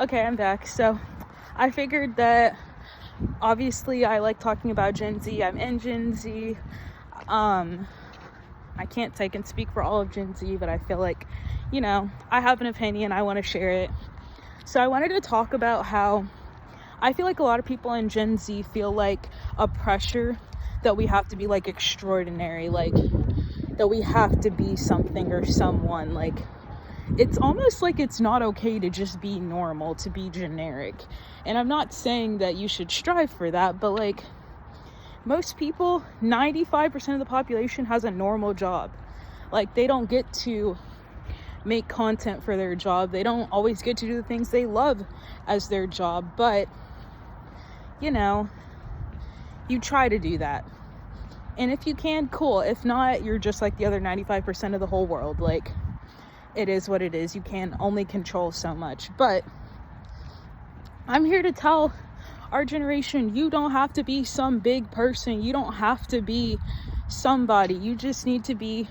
Okay, I'm back. So I figured that obviously I like talking about Gen Z. I'm in Gen Z. I can't take and speak for all of Gen Z, but I feel like, I have an opinion. I want to share it. So I wanted to talk about how I feel like a lot of people in Gen Z feel like a pressure that we have to be like extraordinary, like that we have to be something or someone. Like it's almost like it's not okay to just be normal, to be generic. And I'm not saying that you should strive for that, but like most people, 95% of the population has a normal job. Like they don't get to make content for their job. They don't always get to do the things they love as their job, but you try to do that. And if you can, cool. If not, you're just like the other 95% of the whole world. Like it is what it is. You can only control so much. But I'm here to tell our generation, you don't have to be some big person. You don't have to be somebody. You just need to be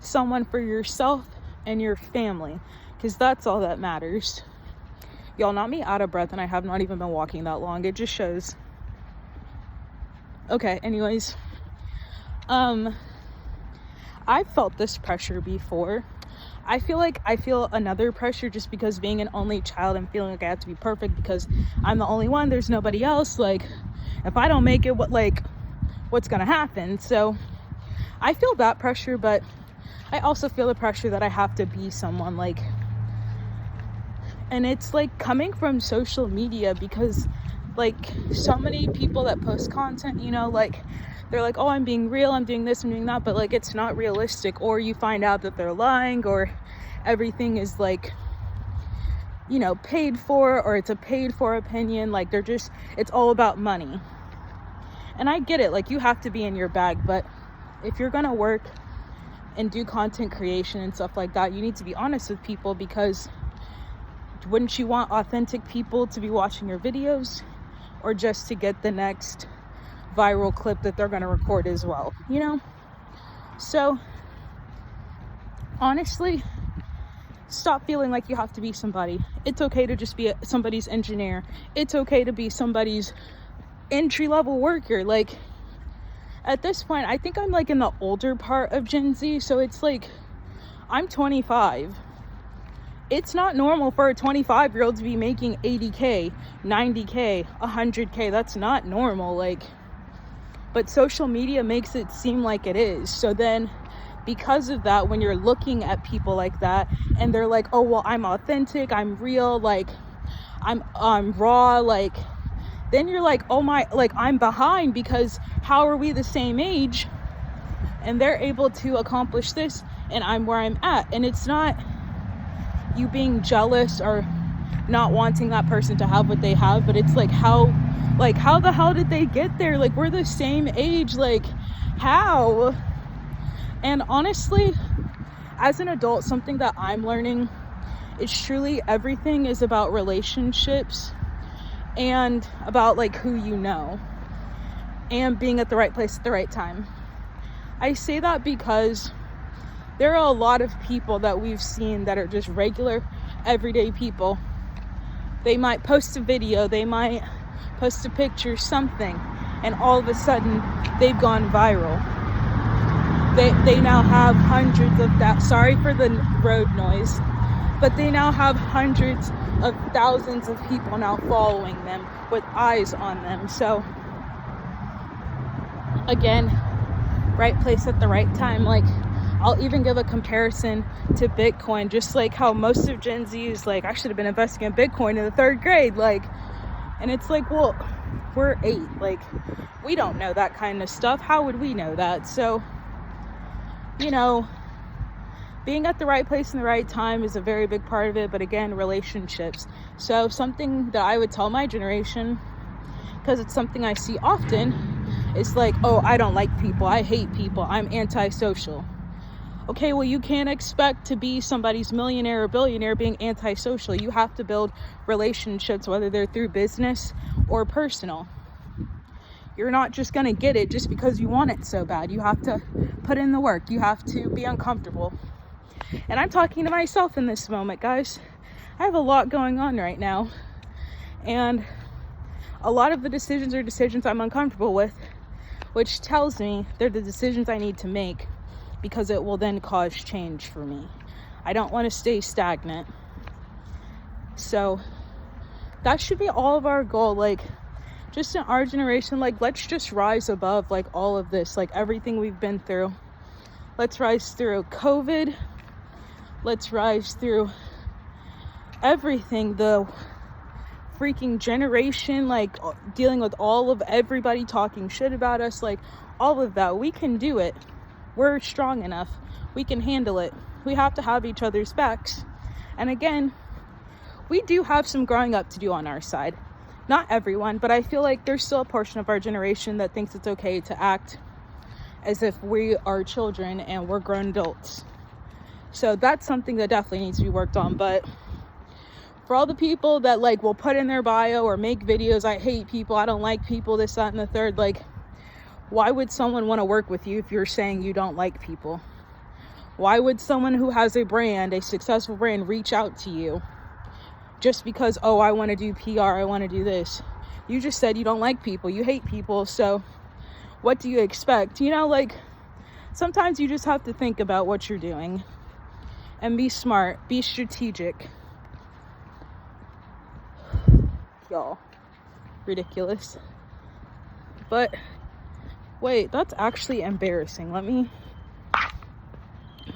someone for yourself and your family, because that's all that matters. Y'all, not me out of breath, and I have not even been walking that long. It just shows. Okay, anyways, I've felt this pressure before. I feel another pressure just because being an only child and feeling like I have to be perfect because I'm the only one, there's nobody else. Like if I don't make it, what's gonna happen? So I feel that pressure, but I also feel the pressure that I have to be someone, like, and it's like coming from social media, because like so many people that post content, like they're like, oh, I'm being real, I'm doing this, I'm doing that, but like it's not realistic, or you find out that they're lying, or everything is like, paid for, or it's a paid for opinion. Like it's all about money. And I get it, like you have to be in your bag, but if you're gonna work and do content creation and stuff like that, you need to be honest with people, because wouldn't you want authentic people to be watching your videos, or just to get the next viral clip that they're going to record as well, So honestly, stop feeling like you have to be somebody. It's okay to just be somebody's engineer. It's okay to be somebody's entry-level worker. Like at this point, I think I'm like in the older part of Gen Z, so it's like I'm 25. It's not normal for a 25-year-old to be making 80K, 90K, 100K. That's not normal. But social media makes it seem like it is. So then because of that, when you're looking at people like that and they're like, oh, well, I'm authentic, I'm real, like I'm raw, like then you're like, oh my, like I'm behind, because how are we the same age and they're able to accomplish this and I'm where I'm at? And it's not you being jealous or not wanting that person to have what they have, but it's like how the hell did they get there? Like we're the same age, like how? And honestly, as an adult, something that I'm learning is truly everything is about relationships and about like who you know and being at the right place at the right time. I say that because there are a lot of people that we've seen that are just regular, everyday people. They might post a video, they might post a picture, something, and all of a sudden they've gone viral. They now have hundreds of that. Sorry for the road noise, but they now have hundreds of thousands of people now following them with eyes on them. So again, right place at the right time. Like I'll even give a comparison to Bitcoin, just like how most of Gen Z is like, I should have been investing in Bitcoin in the 3rd grade. Like, and it's like, well, we're 8. Like, we don't know that kind of stuff. How would we know that? So, being at the right place in the right time is a very big part of it. But again, relationships. So something that I would tell my generation, because it's something I see often, is like, oh, I don't like people. I hate people. I'm antisocial. Okay, well, you can't expect to be somebody's millionaire or billionaire being antisocial. You have to build relationships, whether they're through business or personal. You're not just going to get it just because you want it so bad. You have to put in the work. You have to be uncomfortable. And I'm talking to myself in this moment, guys. I have a lot going on right now. And a lot of the decisions are decisions I'm uncomfortable with, which tells me they're the decisions I need to make, because it will then cause change for me. I don't want to stay stagnant. So that should be all of our goal. Like, just in our generation, like, let's just rise above like all of this, like everything we've been through. Let's rise through COVID. Let's rise through everything, the freaking generation, like dealing with all of everybody talking shit about us, like all of that. We can do it. We're strong enough. We can handle it. We have to have each other's backs. And again, we do have some growing up to do on our side. Not everyone, but I feel like there's still a portion of our generation that thinks it's okay to act as if we are children and we're grown adults. So that's something that definitely needs to be worked on. But for all the people that like will put in their bio or make videos, I hate people, I don't like people, this, that, and the third, like, why would someone want to work with you if you're saying you don't like people? Why would someone who has a brand, a successful brand, reach out to you just because, oh, I want to do PR, I want to do this? You just said you don't like people, you hate people, so what do you expect? You know, like, sometimes you just have to think about what you're doing and be smart, be strategic. Y'all, ridiculous. But wait, that's actually embarrassing. Let me,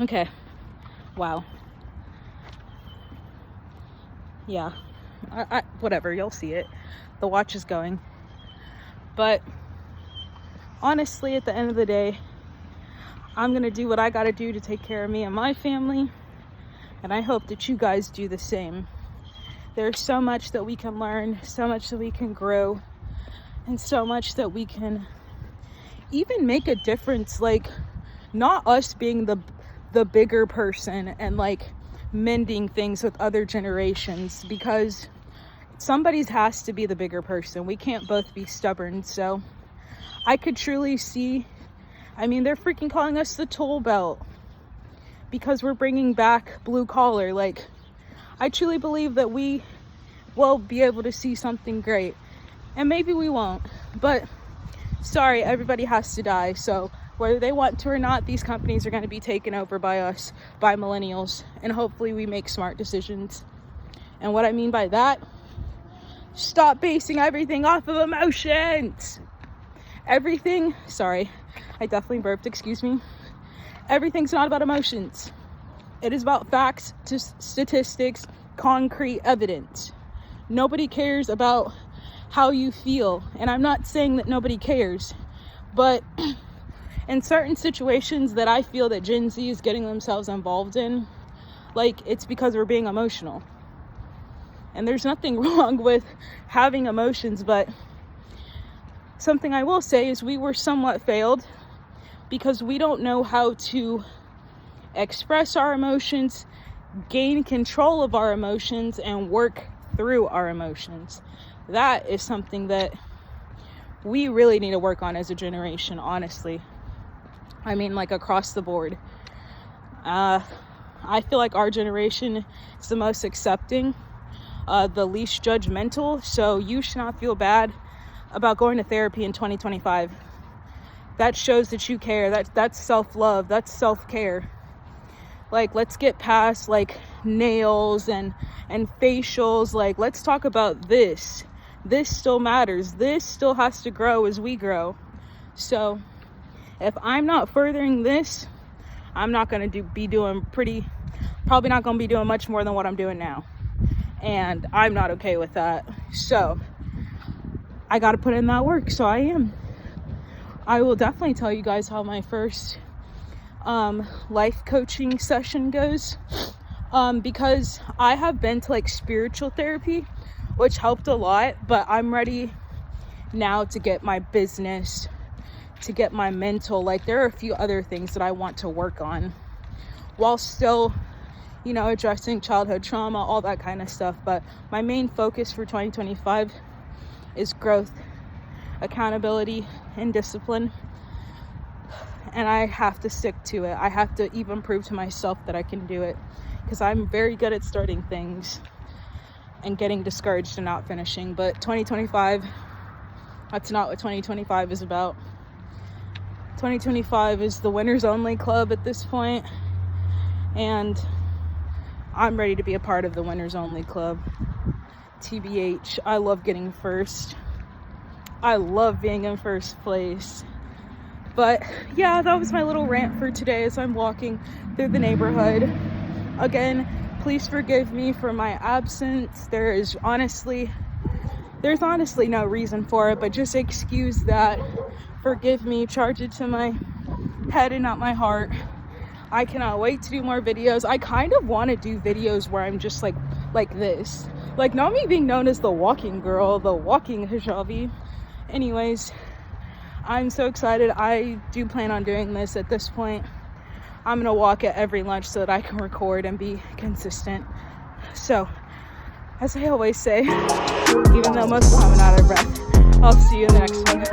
okay, wow, yeah, I whatever, you'll see it. The watch is going. But honestly, at the end of the day, I'm gonna do what I gotta do to take care of me and my family, and I hope that you guys do the same. There's so much that we can learn, so much that we can grow, and so much that we can even make a difference. Like, not us being the bigger person and like mending things with other generations, because somebody's has to be the bigger person. We can't both be stubborn. So I could truly see, I mean, they're freaking calling us the tool belt because we're bringing back blue collar. Like, I truly believe that we will be able to see something great, and maybe we won't, but sorry, everybody has to die. So whether they want to or not, these companies are going to be taken over by us, by millennials, and hopefully we make smart decisions. And what I mean by that, stop basing everything off of emotions. Everything, sorry, I definitely burped, excuse me. Everything's not about emotions. It is about facts, statistics, concrete evidence. Nobody cares about how you feel. And I'm not saying that nobody cares, but in certain situations that I feel that Gen Z is getting themselves involved in, like, it's because we're being emotional. And there's nothing wrong with having emotions, but something I will say is we were somewhat failed because we don't know how to express our emotions, gain control of our emotions, and work through our emotions. That is something that we really need to work on as a generation, honestly. I mean, like, across the board. I feel like our generation is the most accepting, the least judgmental, so you should not feel bad about going to therapy in 2025. That shows that you care. That's self-love, that's self-care. Like, let's get past like nails and facials. Like, let's talk about this. This still matters. This still has to grow as we grow. So if I'm not furthering this, I'm not going to probably not going to be doing much more than what I'm doing now. And I'm not okay with that. So I got to put in that work. So I am. I will definitely tell you guys how my first life coaching session goes, because I have been to like spiritual therapy, which helped a lot, but I'm ready now to get my business, to get my mental, like, there are a few other things that I want to work on while still, you know, addressing childhood trauma, all that kind of stuff. But my main focus for 2025 is growth. accountability and discipline, and I have to stick to it. I have to even prove to myself that I can do it, because I'm very good at starting things and getting discouraged and not finishing. But 2025, that's not what 2025 is about. 2025 is the winners only club at this point, and I'm ready to be a part of the winners only club. TBH, I love getting first. I love being in first place. But yeah, that was my little rant for today as I'm walking through the neighborhood. Again, please forgive me for my absence. There's honestly no reason for it, but just excuse that. Forgive me, charge it to my head and not my heart. I cannot wait to do more videos. I kind of want to do videos where I'm just like this. Like, not me being known as the walking girl, the walking hijabi. Anyways, I'm so excited. I do plan on doing this at this point. I'm gonna walk at every lunch so that I can record and be consistent. So, as I always say, even though most of the time I'm out of breath, I'll see you in the next one.